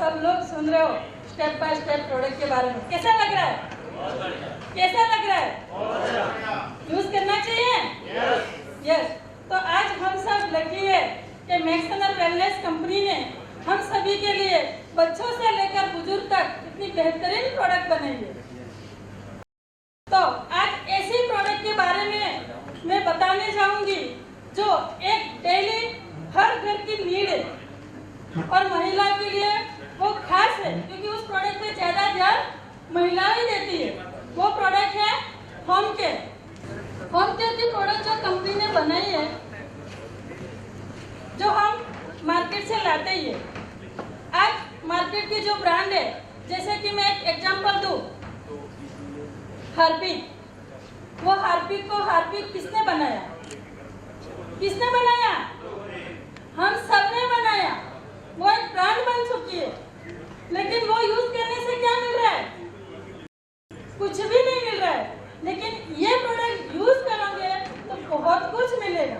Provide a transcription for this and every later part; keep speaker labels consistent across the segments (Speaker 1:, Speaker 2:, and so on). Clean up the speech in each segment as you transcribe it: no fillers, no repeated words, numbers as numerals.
Speaker 1: सब लोग सुन रहे हो स्टेप बाय स्टेप प्रोडक्ट के बारे में। कैसा लग रहा है? कैसा लग रहा है? यूज करना चाहिए? यस। तो आज हम सब लकी है कि मैक्सनर वेलनेस कंपनी ने हम सभी के लिए बच्चों से लेकर बुजुर्ग तक इतनी बेहतरीन प्रोडक्ट बनाई है। तो आज ऐसी प्रोडक्ट के बारे में मैं बताने जाऊंगी जो एक डेली हर घर की नीड है और महिला के लिए वो खास है, क्योंकि उस प्रोडक्ट में ज्यादा ध्यान महिला ही देती है। वो प्रोडक्ट है होम केयर। होम केयर की प्रोडक्ट जो कंपनी ने बनाई है, जो हम मार्केट से लाते ही है। आज मार्केट की जो ब्रांड है, जैसे कि मैं एक एग्जांपल दूं, हार्पिक। वो हार्पिक को हार्पिक किसने बनाया? किसने बनाया? हम सब ने बनाया। वो एक ब्रांड बन चुकी है, लेकिन वो यूज करने से क्या मिल रहा है? कुछ भी नहीं मिल रहा है। लेकिन ये प्रोडक्ट यूज करोगे तो बहुत कुछ मिलेगा।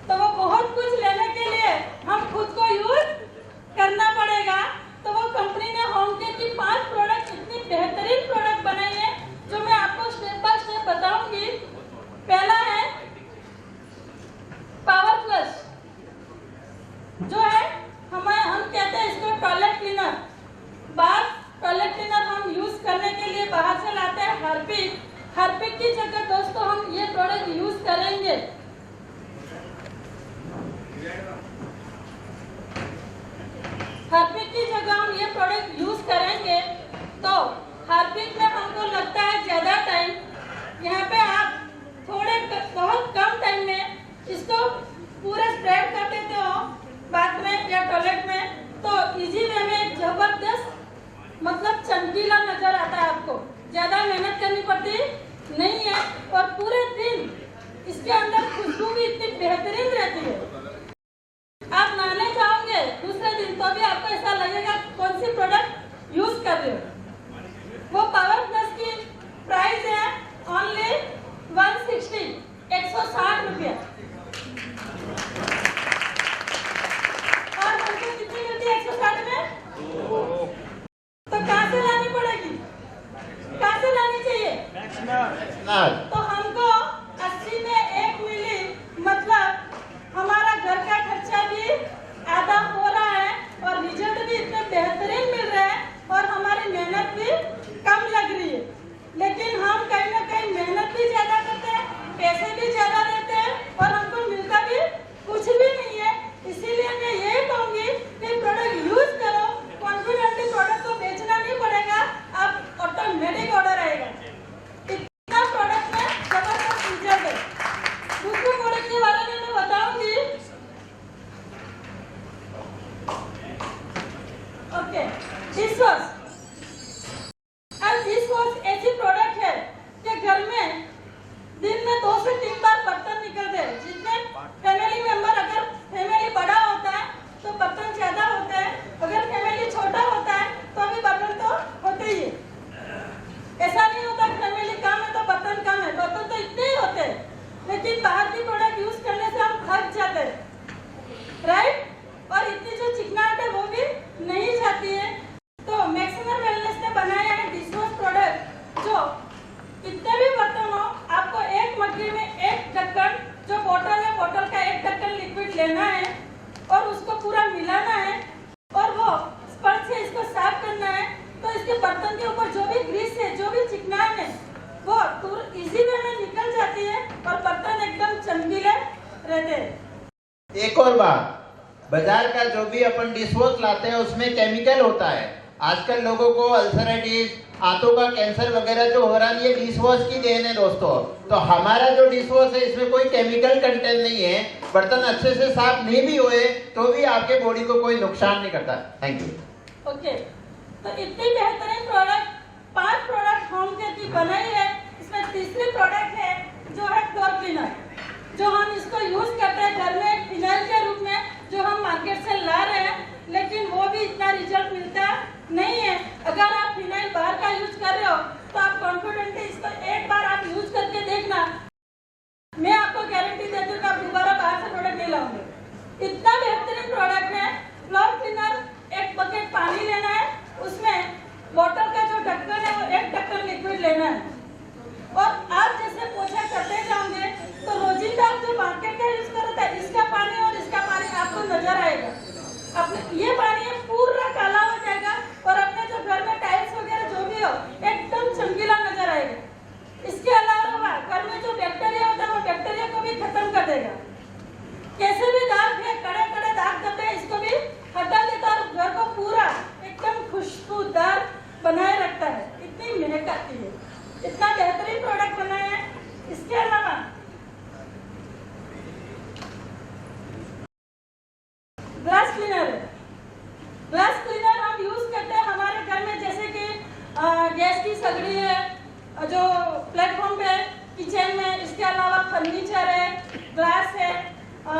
Speaker 1: तो वो बहुत कुछ लेने के लिए हम खुद को यूज करना पड़ेगा। तो वो कंपनी ने होम केयर की 5 प्रोडक्ट इतनी बेहतरीन प्रोडक्ट बनाई है, जो मैं आपको स्टेप बाय स्टेप बताऊंगी। पहला है पावर प्लस, जो है हम कहते हैं इसको टॉयलेट क्लीनर। बाहर टॉयलेट क्लीनर हम यूज करने के लिए बाहर से लाते हैं हार्पिक। हार्पिक की जगह दोस्तों हम ये प्रोडक्ट यूज करेंगे। हार्पिक की जगह हम ये प्रोडक्ट यूज करेंगे तो हार्पिक में हमको लगता है ज्यादा टाइम। यहाँ पे आप बहुत कम टाइम में इसको पूरा स्प्रेड कर देते हो बाथ में या टॉयलेट में, तो इजी वे में एक जबरदस्त मतलब चमकीला नजर आता है। आपको ज्यादा मेहनत करनी पड़ती नहीं है और पूरे दिन इसके अंदर खुशबू भी इतनी बेहतरीन रहती है। आप नहाने जाओगे दूसरे दिन तो भी आपको ऐसा लगेगा कौन सी प्रोडक्ट यूज कर रहे हो। वो पावर प्लस की प्राइस है ओनली 160 रुपया। और हमको कितनी मिलती है 160 में? तो कहाँ से लानी पड़ेगी? कहाँ से लानी चाहिए? तो हमको 80 में 1 मिली, मतलब हमारा घर का खर्चा भी आधा हो रहा है और रिजल्ट भी इतने बेहतरीन मिल रहे हैं और हमारी मेहनत भी कम लग रही है। लेकिन हम कहीं ना कहीं मेहनत भी ज्यादा करते हैं, पैसे भी ज्यादा देते हैं और हमको मिलता भी कुछ भी नहीं है। इसीलिए मैं यही कहूंगी कि प्रोडक्ट यूज करो, कॉन्फिडेंटली प्रोडक्ट को बेचना नहीं पड़ेगा, आप ऑटोमेटिक ऑर्डर आएगा। इतना प्रोडक्ट में जबरदस्त रिजल्ट है। दूसरे प्रोडक्ट के बारे में मैं बताऊंगी। Okay, dish wash. अब डिश वॉश ऐसी प्रोडक्ट है कि घर में दिन में 2 से 3 बार बर्तन निकलते हैं। जितने फैमिली मेंबर, अगर फैमिली बड़ा होता है तो बर्तन ज्यादा होते हैं, अगर फैमिली छोटा होता है तो भी बर्तन तो होते ही है। ऐसा नहीं होता फैमिली कम है तो बर्तन कम है, बर्तन तो इतने ही होते हैं। लेकिन बाहर की प्रोडक्ट यूज करने से हम थक जाते हैं, राइट? और इतनी जो चिकनाहट है वो भी नहीं जाती है। तो मैक्सनर वेलनेस ने बनाया है डिश वॉश प्रोडक्ट, जो कितने भी बर्तन हो आपको एक मग्गी में एक ढक्कन, जो बोतल है बोतल का एक ढक्कन लिक्विड लेना है और उसको पूरा मिलाना है और वो स्पंज से इसको साफ करना है। तो इसके बर्तन के ऊपर जो भी ग्रीस है, जो भी चिकनाहट है, वो इजी वे में निकल जाती है और बर्तन एकदम चमकीले रहते हैं।
Speaker 2: एक और बात, बाजार का जो भी अपन डिश वॉश लाते हैं उसमें केमिकल होता है। आजकल लोगों को अल्सराइटिस, आंतों का कैंसर वगैरह जो हो रहा है, ये डिश वॉश की देन है दोस्तों। तो हमारा जो डिश वॉश है इसमें कोई केमिकल कंटेंट नहीं है। बर्तन अच्छे से साफ नहीं भी हुए तो भी आपके बॉडी को कोई नुकसान नहीं करता। Thank you.
Speaker 1: ओके, तो इतनी बेहतरीन प्रोडक्ट 5 प्रोडक्ट होम केयर की बनाई है। इसमें तीसरी प्रोडक्ट है जो है फ्लोर क्लीनर, जो हम इसको यूज करते हैं घर में एक फिनाइल के रूप में, जो हम मार्केट से ला रहे हैं। लेकिन वो भी इतना रिजल्ट मिलता नहीं है। अगर आप फिनाइल बाहर का यूज कर रहे हो तो आप कॉन्फिडेंटली इसको एक बार आप यूज करके देखना, मैं आपको गारंटी देती हूँ कि आप दोबारा बाहर से प्रोडक्ट नहीं लाओगे। इतना बेहतरीन प्रोडक्ट है। फ्लोर क्लीनर एक बकेट पानी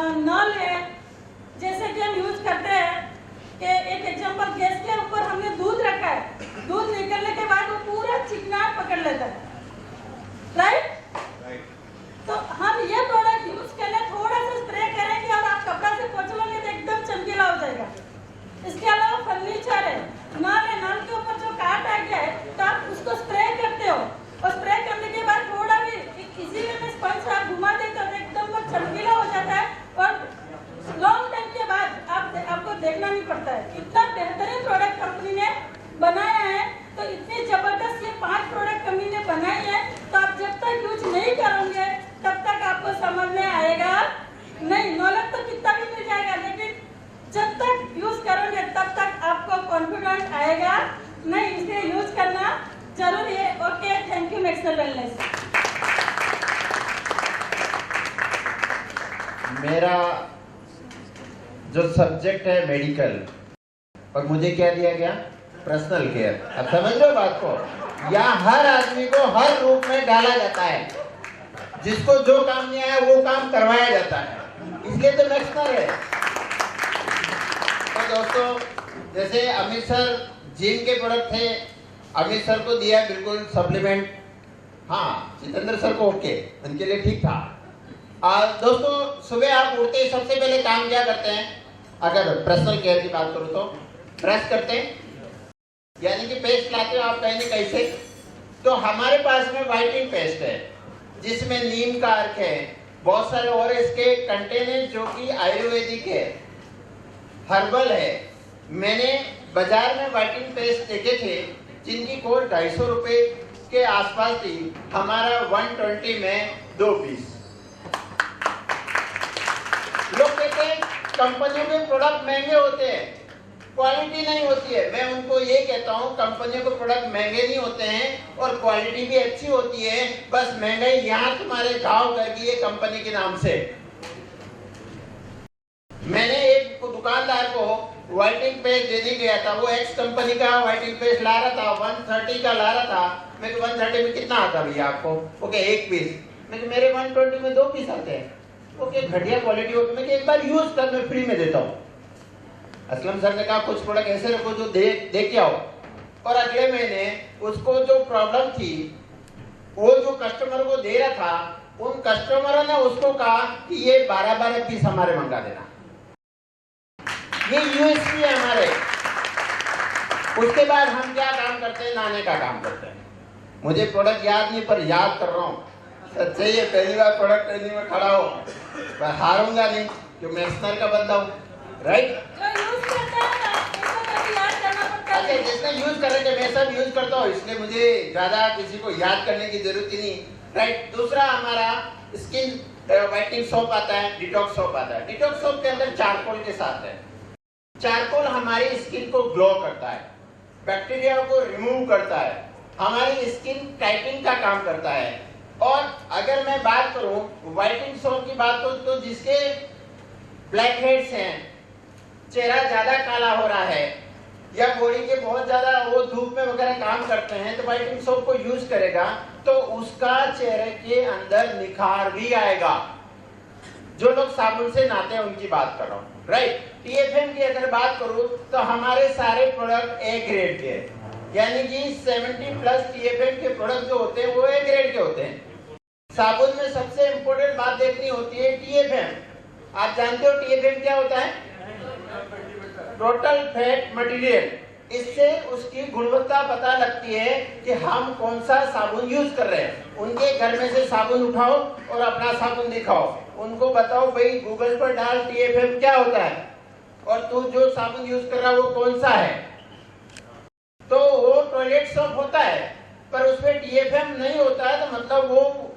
Speaker 1: नल है, जैसे कि हम यूज करते हैं कि एक एग्जांपल, गैस के ऊपर हमने दूध रखा है, दूध निकलने के बाद वो पूरा चिकनाहट पकड़ लेता है, राइट? तो हम ये प्रोडक्ट यूज करने थोड़ा सा स्प्रे करेंगे और आप कपड़ा से पोंछ लोगे तो एकदम चमकीला हो जाएगा। इसके अलावा फर्नीचर है, नल है, नल के ऊपर जो काट आ गया है तो आप उसको स्प्रे करते हो और स्प्रे करने के बाद थोड़ा भी इसी में स्पंज से आप घुमा देते हो तो एकदम वो चमकीला हो जाता है और लॉन्ग टाइम के बाद आपको देखना नहीं पड़ता है। इतना बेहतरीन प्रोडक्ट कंपनी ने बनाया है, तो इतनी जबरदस्त ये 5 प्रोडक्ट कंपनी ने बनाई है, तो आप जब तक यूज नहीं करोगे तब तक आपको समझ में आएगा नहीं। नॉलेज तो कितना भी मिल जाएगा, लेकिन जब तक यूज करोगे तब तक आपको कॉन्फिडेंस आएगा नहीं, इसलिए यूज करना जरूरी है। Okay, thank you next wellness.
Speaker 2: मेरा जो सब्जेक्ट है मेडिकल, और मुझे क्या दिया गया? Personal care. अब समझ लो बात को, यहाँ हर आदमी को हर रूप में डाला जाता है, जिसको जो काम नहीं आया वो काम करवाया जाता है, इसलिए तो नेक्स्टर है। तो दोस्तों, जैसे अमित सर जिम के प्रोडक्ट थे, अमित सर को दिया बिल्कुल सप्लीमेंट, हाँ जितेंद्र सर को ओके, उनके लिए ठीक था। दोस्तों, सुबह आप उठते ही सबसे पहले काम क्या करते हैं? अगर पर्सनल केयर की बात करूं तो ब्रश करते हैं, यानी कि पेस्ट लाते हो आप कहीं न कहीं से। तो हमारे पास में व्हाइटनिंग पेस्ट है, जिसमें नीम का अर्क है, बहुत सारे और इसके कंटेनेंट जो कि आयुर्वेदिक है, हर्बल है। मैंने बाजार में व्हाइटनिंग पेस्ट देखे थे जिनकी कोट 250 रुपए के आसपास थी, हमारा 120 में 2 पीस। लोग कहते हैं कंपनियों के प्रोडक्ट महंगे होते हैं, क्वालिटी नहीं होती है। मैं उनको ये कहता हूँ, कंपनियों के प्रोडक्ट महंगे नहीं होते हैं और क्वालिटी भी अच्छी होती है, बस महंगाई यहाँ तुम्हारे घाव कर गई है कंपनी के नाम से। मैंने एक दुकानदार को व्हाइटनिंग पेस्ट देने गया था, वो एक्स कंपनी का व्हाइटनिंग पेस्ट ला रहा था, 130 का ला रहा था। मैं 130 में कितना आता भैया आपको? Okay, 1 piece. मैं मेरे 120 में 2 पीस आते हैं। ओके, घटिया क्वालिटी होती है। मैं एक बार यूज कर, मैं फ्री में देता हूँ। असलम सर ने कहा कुछ प्रोडक्ट ऐसे रखो जो दे के आओ, और अगले महीने उसको जो प्रॉब्लम थी, वो जो कस्टमर को दे रहा था, उन कस्टमरों ने उसको कहा कि ये 12-12 पीस हमारे मंगा देना। ये यूएसपी है हमारे। उसके बाद हम क्या काम करते हैं? नाने का काम करते हैं। मुझे प्रोडक्ट याद नहीं, पर याद कर रहा हूँ। सच्चे ही पहली बार प्रोडक्ट ट्रेनिंग में खड़ा हो, मैं हारूंगा नहीं क्योंकि मैं एक्सनर का बंदा हूँ, राइट? अच्छा, जिसने यूज करेंगे, मैं सब यूज करता हूँ, इसलिए मुझे ज्यादा किसी को याद करने की जरूरत ही नहीं, राइट? दूसरा हमारा स्किन व्हाइटनिंग सोप आता है, डिटॉक्स सोप आता है। डिटॉक्स सोप के अंदर चारकोल के साथ है। चारकोल हमारी स्किन को ग्लो करता है, बैक्टीरिया को रिमूव करता है, हमारी स्किन टाइटनिंग का काम करता है। और अगर मैं बात करूं व्हाइटनिंग सोप की बात करूं तो जिसके ब्लैक हेड्स हैं, चेहरा ज्यादा काला हो रहा है, या बॉडी के बहुत ज्यादा वो धूप में वगैरह काम करते हैं, तो व्हाइटनिंग सोप को यूज करेगा तो उसका चेहरे के अंदर निखार भी आएगा। जो लोग साबुन से नहाते हैं उनकी बात कर रहा हूँ, राइट? टीएफएम की अगर बात करूं तो हमारे सारे प्रोडक्ट ए ग्रेड के हैं, यानी कि 70+ टीएफएम के प्रोडक्ट जो होते हैं वो ए ग्रेड के होते हैं। साबुन में सबसे इंपॉर्टेंट बात देखनी होती है टीएफएम। आप जानते हो टीएफएम क्या होता है? Total fat material. इससे उसकी गुणवत्ता पता लगती है कि हम कौन सा साबुन यूज कर रहे हैं। उनके घर में से साबुन उठाओ और अपना साबुन दिखाओ, उनको बताओ भाई गूगल पर डाल टीएफएम क्या होता है और तू जो साबुन यूज कर रहा है वो कौन सा है। तो वो टॉयलेट सोप होता है पर उसमें टीएफएम नहीं होता है, तो मतलब वो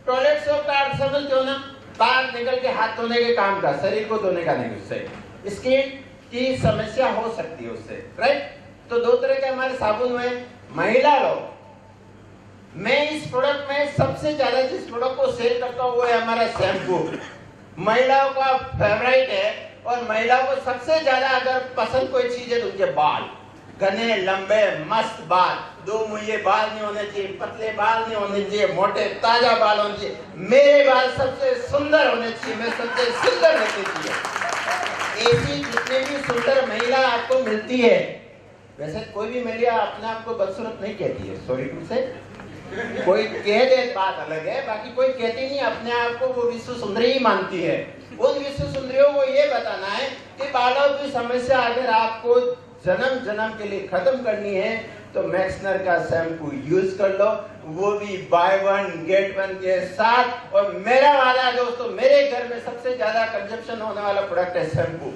Speaker 2: टॉयलेट सोप का अर्थ समझते हो ना, बाहर निकल के हाथ धोने के काम का, शरीर को धोने का नहीं। उससे स्किन की समस्या हो सकती है उससे, राइट? तो 2 तरह के हमारे साबुन हुए। महिला लोग, मैं इस प्रोडक्ट में सबसे ज्यादा जिस प्रोडक्ट को सेल करता हूँ वो है हमारा शैम्पू। महिलाओं का फेवरेट है और महिलाओं को सबसे ज्यादा अगर पसंद कोई चीज है तो उनके बाल। घने लंबे मस्त बाल, दो मुझे बाल नहीं होने चाहिए, पतले बाल नहीं होने चाहिए, मोटे ताजा बाल होने चाहिए, मेरे बाल सबसे सुंदर होने चाहिए, मैं सबसे सुंदर लगनी चाहिए। ऐसी जितने भी सुंदर महिला आपको मिलती है, वैसे कोई भी महिला अपने आप को बदसूरत नहीं कहती है, सॉरी टू से, कोई कह दे बात अलग है, बाकी कोई कहती नहीं, अपने आप को वो विश्व सुंदरी ही मानती है। उन विश्व सुंदरियों को ये बताना है कि बालों की समस्या अगर आपको जन्म जन्म के लिए खत्म करनी है तो मैक्सनर का शैम्पू यूज कर लो, वो भी बाय वन गेट वन के साथ। और मेरा वादा है दोस्तों, मेरे घर में सबसे ज्यादा कंजप्शन होने वाला प्रोडक्ट है शैम्पू।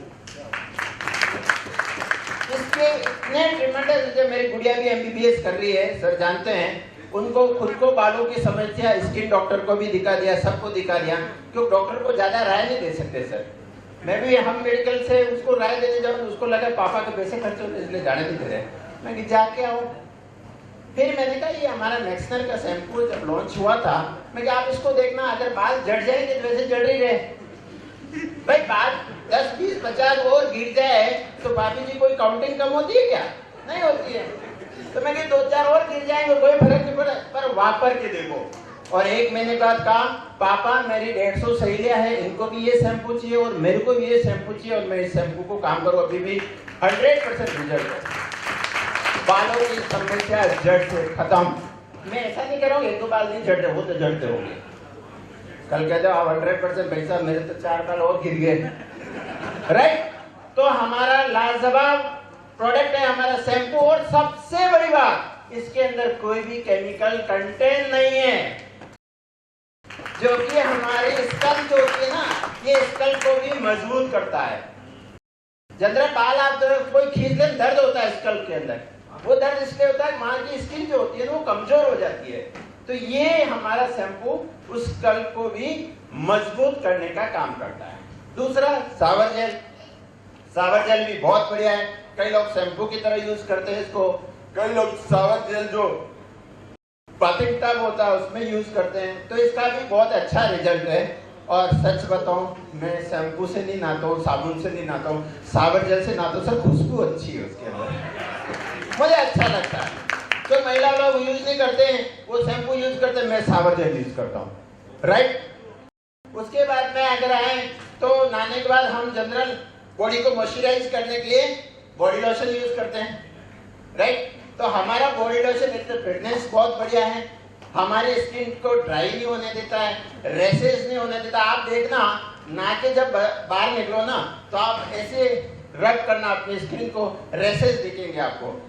Speaker 2: इसके इतने ट्रिमेंडस, मेरी गुड़िया भी MBBS कर रही है, सर जानते हैं, उनको खुद को बालों की समस्या, स्किन डॉक्टर को भी दिखा दिया, सबको दिखा दिया, क्योंकि डॉक्टर को ज्यादा राय नहीं दे सकते सर। मैं भी हम मेडिकल से उसको राय देने जाऊँ, उसको लगा पापा के पैसे खर्च होते इसलिए जाने नहीं दे रहे, मैं कि जाके आओ। फिर मैंने कहा ये हमारा मैक्सनर का शैम्पू जब लॉन्च हुआ था, मैं कहा आप इसको देखना, अगर बाल जड़ जाएंगे तो वैसे जड़ ही रहे भाई, बाल 10, 20, 50 और गिर जाए तो भाभी जी कोई काउंटिंग कम होती है क्या? नहीं होती है। तो मैं कहा 2-4 और गिर जाएंगे कोई फर्क नहीं पड़ा, पर वापर के देखो। और 1 महीने बाद कहा पापा मेरी 150 सहेलियां हैं, इनको भी ये शैम्पू चाहिए और मेरे को भी ये शैम्पू चाहिए, और मैं इस शैम्पू को काम करूँ, अभी भी 100% रिजल्ट है। बालों की समस्या जड़ से खत्म। मैं ऐसा नहीं कर रहा हूँ 1-2 बाल नहीं झड़ रहे, वो तो झड़ते होंगे। कल कहते हो आप 100% भाई साहब, मेरे तो 4 बाल और गिर गए, राइट? तो हमारा लाजवाब प्रोडक्ट है हमारा शैम्पू, और सबसे बड़ी बात, इसके अंदर कोई भी केमिकल कंटेंट नहीं है, जो कि हमारे स्कल जो होती है ना, ये स्कल को भी मजबूत करता है। जनरल बाल आप कोई खींच ले, दर्द होता है स्कल के अंदर, वो दर्द इसलिए होता है वहां की स्किन जो होती है ना वो कमजोर हो जाती है। तो ये हमारा शैम्पू उस स्कल को भी मजबूत करने का काम करता है। दूसरा सावर जेल, सावर जेल भी बहुत बढ़िया है। कई लोग शैम्पू की तरह यूज करते हैं इसको, कई लोग सावर जेल जो बाथिंग टब होता है उसमें यूज करते हैं, तो इसका भी बहुत अच्छा रिजल्ट है। और सच बताऊं, मैं शैम्पू से नहीं नहाता हूँ, साबुन से नहीं नहाता हूँ, सावर जेल से नहाता हूँ सर, खुशबू अच्छी है उसके अंदर, मुझे अच्छा लगता है। तो महिला लोग यूज नहीं करते हैं, वो शैम्पू यूज करते हैं, मैं सावर जेल यूज करता हूँ, राइट? उसके बाद में अगर आए तो नहाने के बाद हम जनरल बॉडी को मॉइस्चराइज करने के लिए बॉडी लोशन यूज करते हैं, राइट? तो हमारा बॉडी लोशन एक तो फिटनेस बहुत बढ़िया है, हमारे स्किन को ड्राई नहीं होने देता है, रैशेस नहीं होने देता। आप देखना नहा के जब बाहर निकलो ना, तो आप ऐसे रब करना अपनी स्किन को, रैशेस दिखेंगे आपको।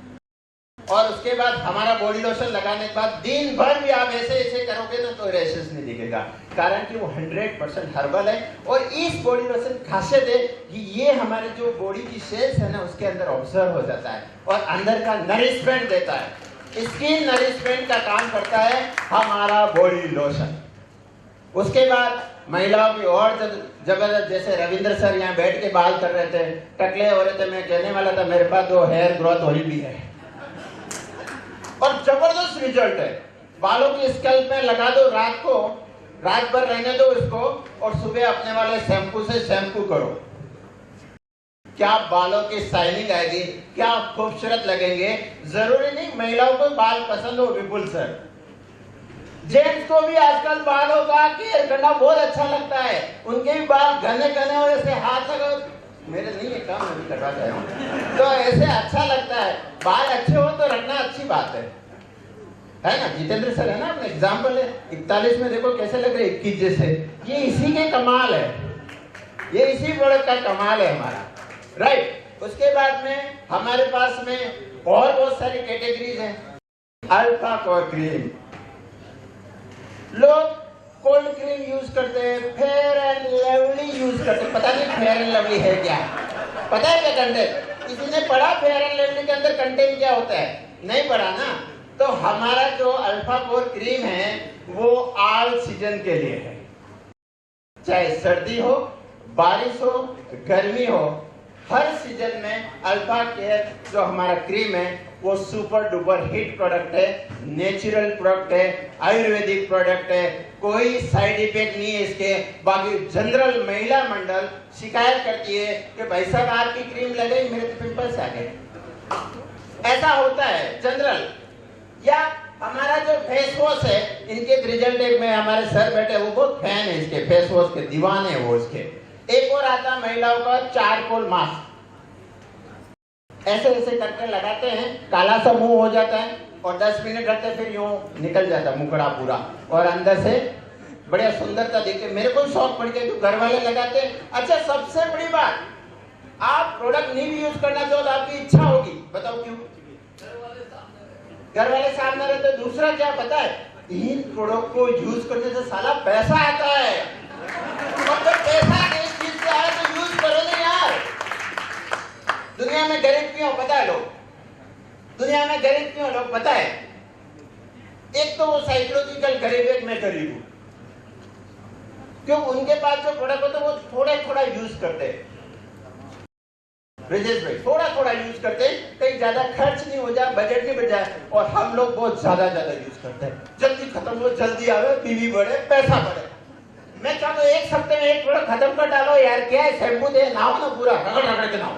Speaker 2: और उसके बाद हमारा बॉडी लोशन लगाने के बाद दिन भर भी आप ऐसे ऐसे करोगे ना तो रैशेस नहीं दिखेगा, कारण कि वो 100% हर्बल है। और इस बॉडी लोशन खासियत है कि ये हमारे जो बॉडी की सेल्स है ना उसके अंदर ऑब्जर्व हो जाता है और अंदर का नरिशमेंट देता है, स्किन नरिशमेंट का काम करता है हमारा बॉडी लोशन। उसके बाद महिलाओं की और जबरदस्त, जैसे रविंद्र सर यहाँ बैठ के बाल कर रहे थे, टकले हो रहे थे, मैं कहने वाला था मेरे पास तो हेयर ग्रोथ ऑयल भी है और जबरदस्त रिजल्ट है। बालों की स्कैल्प में लगा दो, रात भर रहने दो इसको, और सुबह अपने वाले शैम्पू से शैम्पू करो, क्या बालों की शाइनिंग आएगी, क्या खूबसूरत लगेंगे। जरूरी नहीं महिलाओं को बाल पसंद हो विपुल सर, जेंट्स को भी आजकल बालों का केयर करना बहुत अच्छा लगता है, उनके भी बाल घने घने हो, ऐसे हाथ लगाओ, मेरे नहीं है काम, मैं भी करवा गया हूँ, तो ऐसे अच्छा लगता है। बाल अच्छे हो तो रखना अच्छी बात है ना? जितेंद्र सर है ना, अपने एग्जाम्पल है, 41 में देखो कैसे लग रहे 21 जैसे, ये इसी के कमाल है, ये इसी प्रोडक्ट का कमाल है हमारा, राइट? उसके बाद में हमारे पास में और बहुत सारी कैटेगरीज हैं। अल्फा कोर क्रीम, लोग कोल्ड क्रीम यूज करते हैं, फेयर एंड लवली यूज करते हैं, पता नहीं फेयर एंड लवली है क्या, पता है क्या कंटेंट? किसी ने पढ़ा फेयर एंड लवली के अंदर कंटेंट क्या होता है? नहीं पढ़ा ना। तो हमारा जो अल्फा कोर क्रीम है वो ऑल सीजन के लिए है, चाहे सर्दी हो, बारिश हो, गर्मी हो, हर सीजन में अल्फा केयर जो हमारा क्रीम है वो सुपर डुपर हिट प्रोडक्ट है, नेचुरल प्रोडक्ट है, आयुर्वेदिक प्रोडक्ट है, कोई साइड इफेक्ट नहीं है इसके। बाकी जनरल महिला मंडल शिकायत करती है कि भाई साहब आपकी क्रीम लग गई, मेरे तो पिंपल्स आ गए, ऐसा होता है जनरल। या हमारा जो फेस वॉश है, इनके रिजल्ट एक में हमारे सर बैठे, वो बहुत फैन है इसके फेस वॉश के, दीवाने हैं वो इसके। एक और आता महिलाओं का चारकोल मास्क, ऐसे ऐसे करके लगाते हैं, काला सा मुंह हो जाता है और 10 मिनट रखते फिर यूं निकल जाता है मुकड़ा पूरा, और अंदर से बढ़िया सुंदरता दिखते। मेरे को शौक पड़ गया, तो घर वाले लगाते हैं। अच्छा, सबसे बड़ी बात, आप प्रोडक्ट नहीं भी यूज करना चाहो तो आपकी इच्छा होगी, बताओ क्यों? घर वाले सामने रहते। दूसरा क्या पता है, इन प्रोडक्ट को यूज करने से साला पैसा आता है, मतलब पैसा एक चीज से आए तो यूज करो ना यार। दुनिया में गरीब क्यों पता है लोग? दुनिया में गरीब क्यों लोग पता है? एक तो वो साइकोलॉजिकल गरीब, एक मैं गरीब हूं। क्यों? उनके पास जो प्रोडक्ट होता है वो थोड़ा थोड़ा यूज करते हैं, ब्रिजेश भाई, थोड़ा थोड़ा यूज करते हैं, कहीं ज्यादा खर्च नहीं हो जाए, बजट नहीं बढ़ जाए। और हम लोग बहुत ज्यादा यूज करते हैं, जल्दी खत्म हो, जल्दी आवे, बीवी बढ़े, पैसा बढ़े। मैं चाहता हूं एक हफ्ते में एक प्रोडक्ट खत्म कर डालो यार। क्या है, शैम्पू दे, नहाओ ना पूरा, रगड़ रगड़ के नहाओ।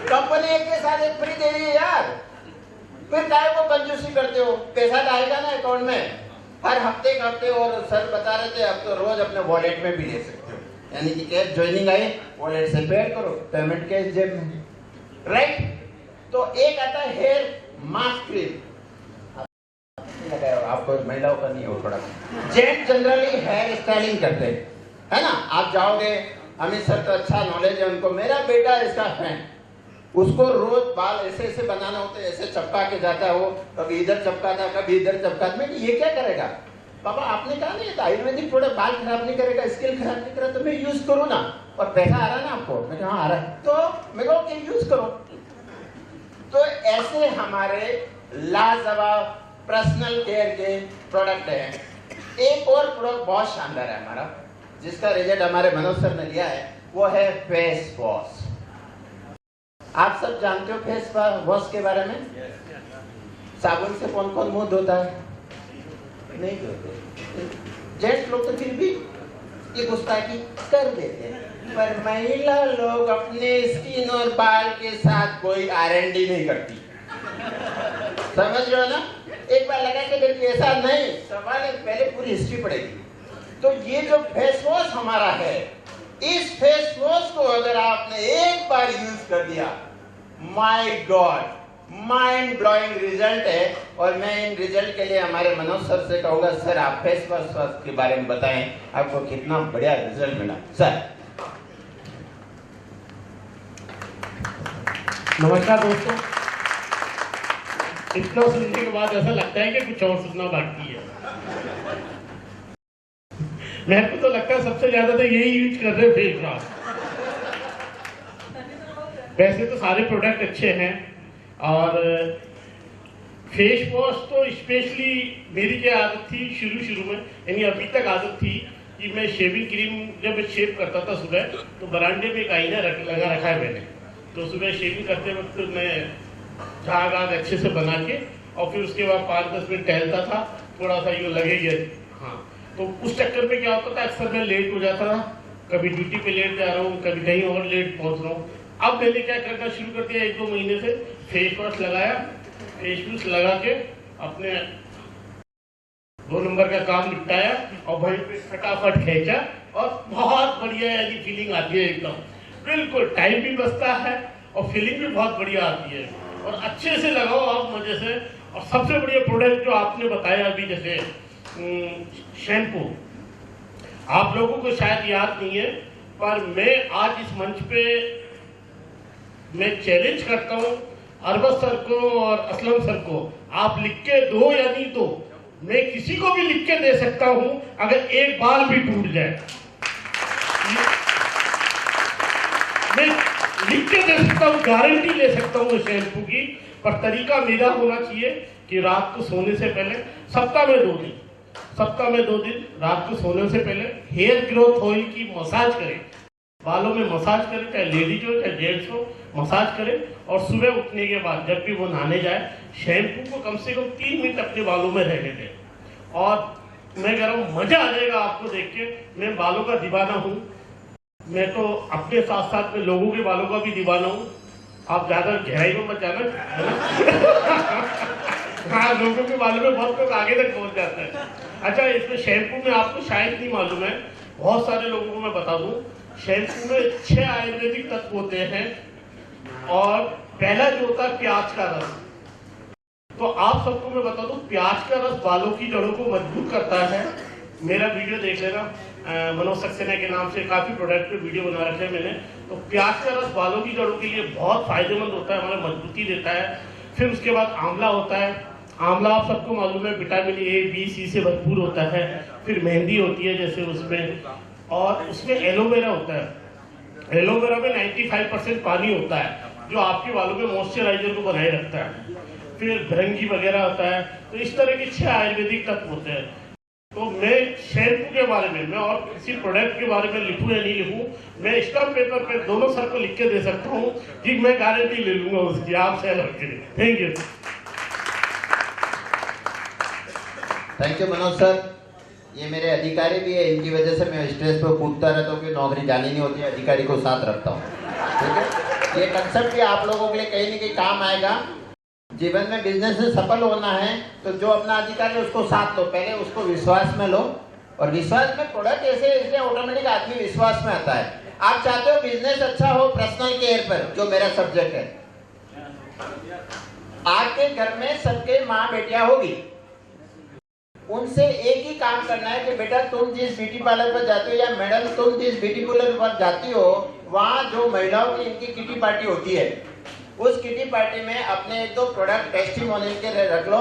Speaker 2: कंपनी एक के साथ एक फ्री दे रही है यार, फिर काय को कंजूसी करते हो? पैसा तो आएगा ना अकाउंट में हर हफ्ते का हफ्ते। और सर बता रहे थे अब तो रोज अपने वॉलेट में भी ले सकते हो, यानी कि कैश ज्वाइनिंग आई, वॉलेट से पे करो, पेमेंट कैश जेब में, राइट? तो एक आता है हेयर मास्क क्रीम, आपको महिलाओं का नहीं हो, थोड़ा जेंट्स जनरली हेयर स्टाइलिंग करते हैं, है ना? आप जाओगे, अमित सर तो अच्छा नॉलेज है उनको, मेरा बेटा इसका फैन, उसको रोज बाल ऐसे ऐसे बनाना होते हैं, ऐसे चपका के जाता है वो, कभी इधर चपकाता है, कभी इधर चपकाता। मैं ये क्या करेगा पापा? आपने कहा नहीं आयुर्वेदिक प्रोडक्ट बाल खराब नहीं करेगा, स्किन खराब नहीं करेगा, तो मैं यूज करूँ ना, और पैसा आ रहा है ना आपको? मैं कहा आ रहा है, तो मैं कहूँ कि यूज करो। तो ऐसे हमारे लाजवाब पर्सनल केयर के प्रोडक्ट हैं। एक और प्रोडक्ट बहुत शानदार है हमारा, जिसका रिजल्ट हमारे मनोज सर ने लिया है, वो है फेस वॉश। आप सब जानते हो फेस वॉश के बारे में? साबुन से कौन कौन मुंह धोता है? नहीं धोते। जेंट्स लोग तो फिर भी ये गुस्ताखी कर देते हैं, पर महिला लोग अपने स्किन और बाल के साथ कोई R&D नहीं करती, समझ रहे हो ना? एक बार लगा के देखिए, ऐसा नहीं, सवाल है पहले पूरी हिस्ट्री पड़ेगी। तो ये जो फेस वॉश हमारा है, इस फेस वॉश को अगर आपने एक बार यूज कर दिया, my God, mind blowing result है। और मैं इन रिजल्ट के लिए हमारे मनोज सर से कहूंगा, सर आप फेस वॉश के बारे में बताएं, आपको कितना बढ़िया रिजल्ट मिला। सर
Speaker 3: नमस्कार दोस्तों, इतना सुनने के बाद ऐसा लगता है कि कुछ और सुनना बाकी है। मेरे को तो लगता है सबसे ज्यादा तो यही यूज कर रहे फेस वॉश। वैसे तो सारे प्रोडक्ट अच्छे हैं, और फेस वॉश तो स्पेशली मेरी क्या आदत थी शुरू में, यानी अभी तक आदत थी कि मैं शेविंग क्रीम जब मैं शेव करता था सुबह, तो बरामदे में एक आईना लगा रखा है मैंने, तो सुबह शेविंग करते वक्त मैं झाग आग अच्छे से बना के, और फिर उसके बाद 5-10 मिनट टहलता था, थोड़ा सा यूँ लगेगा। हाँ, तो उस चक्कर में क्या होता था, अक्सर मैं लेट हो जाता था, कभी ड्यूटी पे लेट जा रहा हूँ, कभी कहीं और लेट पहुँच रहा हूँ। अब मैंने क्या करना शुरू कर दिया, 1-2 महीने से फेस वॉश लगाया, फेस वॉश लगा के अपने 2 नंबर का काम निपटाया, और भाई पे फटाफट खींचा, और बहुत बढ़िया यानी फीलिंग आती है एकदम, बिल्कुल टाइम भी बचता है और फीलिंग भी बहुत बढ़िया आती है। और अच्छे से लगाओ आप मजे से। और सबसे बढ़िया प्रोडक्ट जो आपने बताया अभी, जैसे शैम्पू, आप लोगों को शायद याद नहीं है, पर मैं आज इस मंच पे मैं चैलेंज करता हूँ अरबज सर को और असलम सर को, आप लिख के दो या नहीं दो, मैं किसी को भी लिख के दे सकता हूँ अगर एक बाल भी टूट जाए, मैं लिख के दे सकता हूँ, गारंटी ले सकता हूँ शैम्पू की। पर तरीका मेरा होना चाहिए कि रात को सोने से पहले, सप्ताह में 2 दिन रात को सोने से पहले हेयर ग्रोथ ऑयल की मसाज करें, बालों में मसाज करें, चाहे लेडीज हो चाहे जेंट्स हो, मसाज करें। और सुबह उठने के बाद जब भी वो नहाने जाए, शैम्पू को कम से कम 3 मिनट अपने बालों में रहने दें। और मैं कह रहा हूँ मजा आ जाएगा आपको देख के। मैं बालों का दीवाना हूँ, मैं तो अपने साथ साथ में लोगों के बालों का भी दीवाना हूँ। आप ज्यादा गहराई में मत जाना। हाँ, लोगों के मालूम है, बहुत लोग आगे तक पहुंच जाते हैं। अच्छा, इसमें शैम्पू में आपको शायद नहीं मालूम है, बहुत सारे लोगों को मैं बता दूं, शैम्पू में 6 आयुर्वेदिक तत्व होते हैं और पहला जो होता है प्याज का रस। तो आप सबको मैं बता दूं, प्याज का रस बालों की जड़ों को मजबूत करता है। मेरा वीडियो देख लेना, मनोज सक्सेना के नाम से काफी प्रोडक्ट पे वीडियो बना रखे हैं मैंने। तो प्याज का रस बालों की जड़ों के लिए बहुत फायदेमंद होता है, हमारा मजबूती देता है। फिर उसके बाद आंवला होता है। आंवला आप सबको मालूम है विटामिन ए, बी, सी से भरपूर होता है। फिर मेहंदी होती है जैसे उसमें, और उसमें एलोवेरा होता है। एलोवेरा में 95% पानी होता है जो आपके बालों में मॉइस्चराइजर को बनाए रखता है। फिर भृंगी वगैरह होता है। तो इस तरह के 6 आयुर्वेदिक तत्व होते हैं। तो मैं शैम्पू के बारे में, मैं और किसी प्रोडक्ट के बारे में लिखूं या नहीं लिखूं, मैं स्टैम्प पेपर पे दोनों सर को लिख के दे सकता हूं कि मैं गारंटी ले लूंगा उसकी, आप सेल रखें। Thank you.
Speaker 2: Thank you Manoj sir. ये मेरे अधिकारी भी है, इनकी वजह से मैं स्टेज पर कूदता रहता हूँ कि नौकरी जानी नहीं होती है, अधिकारी को साथ रखता हूँ। ठीक है, ये कंसेप्ट भी आप लोगों के लिए कहीं ना कहीं काम आएगा। जीवन में बिजनेस में सफल होना है तो जो अपना अधिकार है उसको साथ लो, पहले उसको विश्वास में लो, और विश्वास में प्रोडक्ट ऐसे इसलिए ऑटोमेटिक आदमी विश्वास में आता है। आप चाहते हो बिजनेस अच्छा हो पर्सनल केयर पर, जो मेरा सब्जेक्ट है। आपके घर में सबके माँ बेटियां होगी, उनसे एक ही काम करना है कि बेटा तुम जिस ब्यूटी पार्लर पर जाते हो या मैडम तुम जिस ब्यूटी पार्लर पर जाती हो, वहाँ जो महिलाओं की इनकी किटी पार्टी होती है, उस किटी पार्टी में अपने 1-2 प्रोडक्ट टेस्टिमोनियल के रख लो।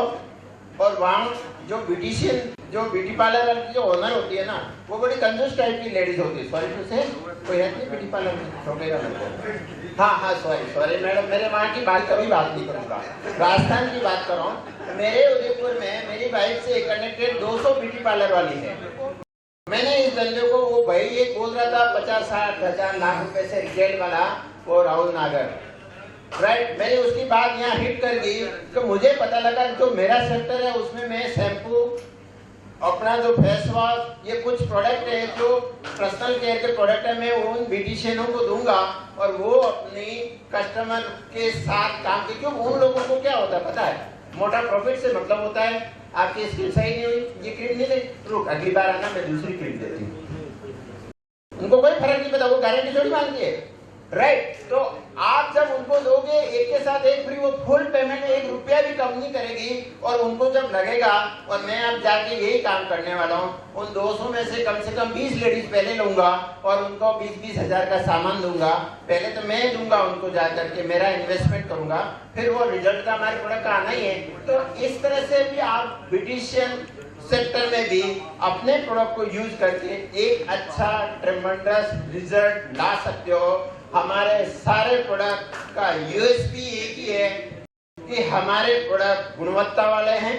Speaker 2: और वहाँ जो ब्यूटिशियन, जो ब्यूटी पार्लर की जो ओनर होती है ना, वो बड़ी कंजूस टाइप की लेडीज होती है। सॉरी टू से, कोई है नहीं ब्यूटी पार्लर में, छोड़ेगा मेरे को। हाँ, सॉरी मैडम, मेरे वहाँ की बात कभी बात नहीं करूँगा, राजस्थान की बात कर रहा हूँ। मेरे उदयपुर में मेरी वाइफ से कनेक्टेड 200 ब्यूटी पार्लर वाली है। मैंने इस धंधे को, वो भाई ये बोल रहा था 50-60 हजार लाख रुपए से रिटेल वाला, वो राहुल नागर, राइट। मैंने उसकी बात यहाँ हिट कर गई तो मुझे पता लगा जो मेरा सेक्टर है उसमें मैं शैम्पू, अपना जो फेस वॉश, ये कुछ प्रोडक्ट है जो पर्सनल केयर के प्रोडक्ट है, मैं उन ब्यूटिशियनों को दूंगा और वो अपनी कस्टमर के साथ काम की। क्यों, उन लोगों को क्या होता है पता है, मोटा प्रॉफिट से मतलब होता है। आपकी स्किन सही नहीं हुई, ये क्रीम नहीं ले, रुक अगली बार आना मैं दूसरी क्रीम देती हूँ। उनको कोई फर्क नहीं पता, वो गारंटी थोड़ी मांगती है, राइट। तो आप जब उनको दोगे एक के साथ एक फ्री, वो फुल पेमेंट 1 रुपया भी कम नहीं करेगी। और उनको जब लगेगा, और मैं अब जाके यही काम करने वाला हूँ, उन 200 में से कम 20 लेडीज पहले लूंगा और उनको 20-20 हजार का सामान दूंगा। पहले तो मैं दूंगा उनको जाकर के, मेरा इन्वेस्टमेंट करूंगा, फिर वो रिजल्ट का हमारे प्रोडक्ट का आना ही है। तो इस तरह से भी आप ब्यूटिशियन सेक्टर में भी अपने प्रोडक्ट को यूज करके एक अच्छा ट्रेमेंडस रिजल्ट ला सकते हो। हमारे सारे प्रोडक्ट का यूएसपी एक ही है कि हमारे प्रोडक्ट गुणवत्ता वाले हैं,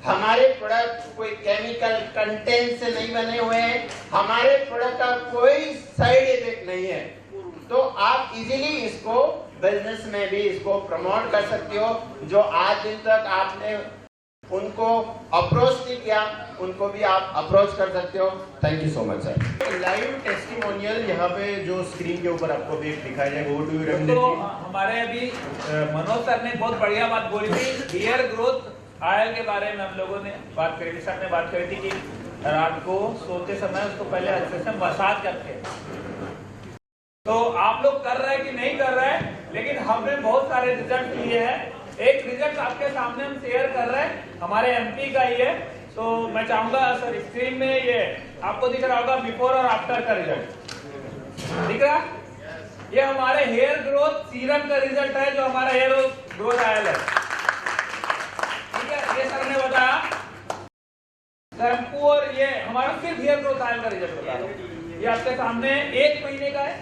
Speaker 2: हमारे प्रोडक्ट कोई केमिकल कंटेंट से नहीं बने हुए हैं, हमारे प्रोडक्ट का कोई साइड इफेक्ट नहीं है। तो आप इजीली इसको बिजनेस में भी इसको प्रमोट कर सकते हो। जो आज दिन तक आपने उनको अप्रोच नहीं किया, उनको भी आप अप्रोच कर सकते हो। Thank you so much sir.
Speaker 4: Live testimonial यहाँ पे जो स्क्रीन के ऊपर आपको भी दिखाया जाएगा, वो टू रविंद्र
Speaker 5: तो
Speaker 4: जी।
Speaker 5: हमारे अभी मनोज सर ने बहुत बढ़िया बात बोली थी, हेयर ग्रोथ ऑयल के बारे में हम लोगों ने बात करी थी। सर ने बात करी थी कि रात को सोते समय उसको पहले अच्छे से मसाज करके, तो आप लोग कर रहे हैं कि नहीं कर रहे हैं, लेकिन हमने बहुत सारे रिजल्ट लिए हैं। एक रिजल्ट आपके सामने हम शेयर कर रहे हैं, हमारे एमपी का ही है। तो मैं चाहूंगा सर, स्क्रीन में ये आपको दिख रहा होगा बिफोर और आफ्टर का रिजल्ट दिख रहा। ये हमारे हेयर ग्रोथ सीरम का रिजल्ट है, जो हमारा हेयर ग्रोथ ऑयल है, ठीक है। ये सर ने बताया शैम्पू, और ये हमारा सिर्फ हेयर ग्रोथ ऑयल का रिजल्ट बता रहा हूं। ये आपके सामने 1 महीने का है,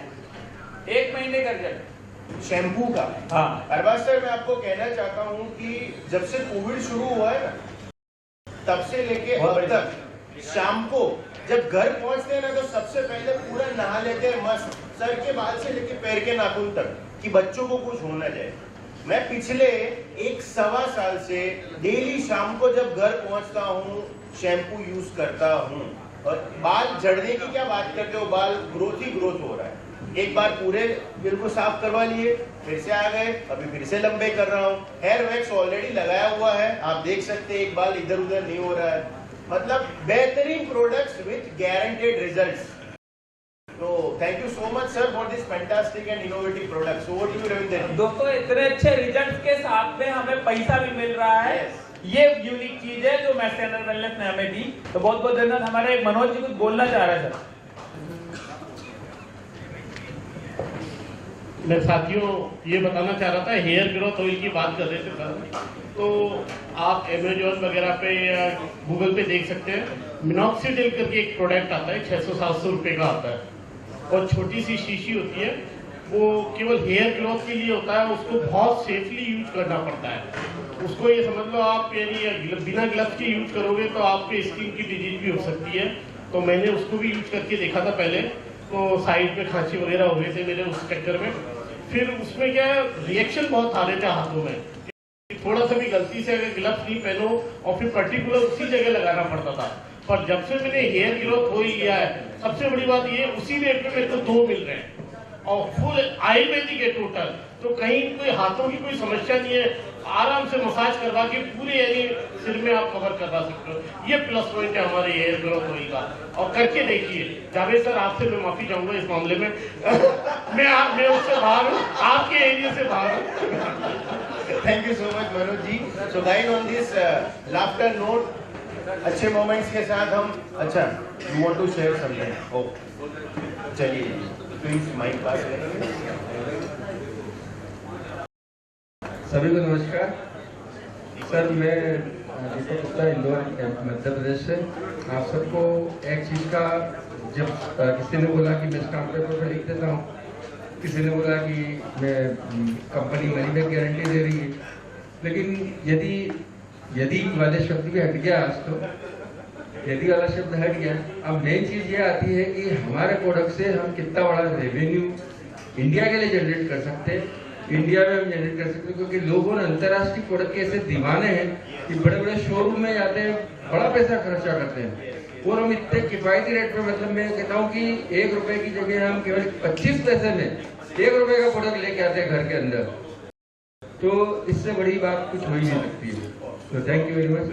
Speaker 5: 1 महीने का रिजल्ट
Speaker 4: शैम्पू का।
Speaker 5: हाँ,
Speaker 4: अरबाज सर, मैं आपको कहना चाहता हूँ कि जब से कोविड शुरू हुआ है ना, तब से लेके अब तक शाम को जब घर पहुंचते हैं ना, तो सबसे पहले पूरा नहा लेते हैं मस्त, सर के बाल से लेके पैर के नाखून तक, कि बच्चों को कुछ हो ना जाए। मैं पिछले 1-1.25 साल से डेली शाम को जब घर पहुंचता हूँ शैम्पू यूज करता हूँ। और बाल झड़ने की क्या बात करते हो, बाल ग्रोथ ही ग्रोथ हो रहा है। एक बार पूरे बिल्कुल साफ करवा लिए, फिर से आ गए, अभी फिर से लंबे कर रहा हूँ। हेयर वैक्स ऑलरेडी लगाया हुआ है, आप देख सकते हैं एक बाल इधर उधर नहीं हो रहा है। मतलब बेहतरीन प्रोडक्ट्स विथ गारंटेड रिजल्ट्स। तो thank you so much sir for this fantastic and innovative products. Over to you Ravinder ji.
Speaker 5: दोस्तों इतने अच्छे रिजल्ट के साथ में हमें पैसा भी मिल रहा है। ये यूनिक चीज है जो मैक्स एनर्जी वेलनेस ने हमें दी। तो बहुत बहुत धन्यवाद। हमारे मनोज जी कुछ बोलना चाह रहे हैं सर।
Speaker 3: मैं साथियों ये बताना चाह रहा था, हेयर ग्रोथ ऑयल की बात कर रहे थे सर, तो आप अमेजोन वगैरह पे या गूगल पे देख सकते हैं, मिनॉक्सिडिल करके एक प्रोडक्ट आता है, 600-700 रुपए का आता है और छोटी सी शीशी होती है, वो केवल हेयर ग्रोथ के लिए होता है। उसको बहुत सेफली यूज करना पड़ता है। उसको ये समझ लो आप यानी बिना ग्लव्स के यूज करोगे तो आपके स्किन की डिजीज भी हो सकती है। तो मैंने उसको भी यूज करके देखा था पहले, तो साइड में खांसी वगैरह हो गए थे मेरे उस चक्कर में। फिर उसमें क्या है, रिएक्शन बहुत आ रहे थे हाथों में, थोड़ा सा भी गलती से अगर ग्लव्स नहीं पहनो और फिर पर्टिकुलर उसी जगह लगाना पड़ता था। पर जब से मैंने हेयर ग्रोथ हो ही लिया है, सबसे बड़ी बात ये उसी रेट में मेरे को 2 मिल रहे हैं और फुल आयुर्वेदिक है टोटल। तो कहीं कोई हाथों की कोई समस्या नहीं है, आराम से मसाज करवा के पूरे यानी सिर में आप कवर करवा सकते हो। ये प्लस पॉइंट है हमारे हेयर ग्रोथ ऑयल का, और करके देखिए। जावेद सर आपसे मैं माफी चाहूंगा इस मामले में मैं उससे बाहर हूँ, आपके एरिया से बाहर हूँ।
Speaker 4: Thank you so much Manoj ji. So guys on this laughter note, अच्छे मोमेंट्स के साथ हम अच्छा you want to share something. ओ चलिए प्लीज माइक पास करेंगे।
Speaker 6: सभी को नमस्कार सर, मैं दीपक गुप्ता, इंदौर मध्य प्रदेश से। आप सबको एक चीज़ का, जब किसी ने बोला कि मैं स्टाम्प पेपर पर लिख देता हूँ, किसी ने बोला कि मैं कंपनी मनी बैक गारंटी दे रही है, लेकिन यदि वाले शब्द भी हट गया आज, तो यदि वाला शब्द हट गया, अब मेन चीज़ ये आती है कि हमारे प्रोडक्ट से हम कितना बड़ा रेवेन्यू इंडिया के लिए जनरेट कर सकते हैं, इंडिया में हम जनरेट कर सकते हैं। क्योंकि लोगों ने अंतर्राष्ट्रीय प्रोडक्ट के ऐसे दीवाने हैं कि बड़े बड़े शोरूम में जाते हैं, बड़ा पैसा खर्चा करते हैं, और हम इतने किफायती रेट पे, मतलब मैं कहता हूँ कि 1 रुपए की जगह हम केवल 25 पैसे में 1 रुपए का प्रोडक्ट लेके आते हैं घर के अंदर। तो इससे बड़ी बात कुछ हो ही नहीं सकती है। तो थैंक यू वेरी मच।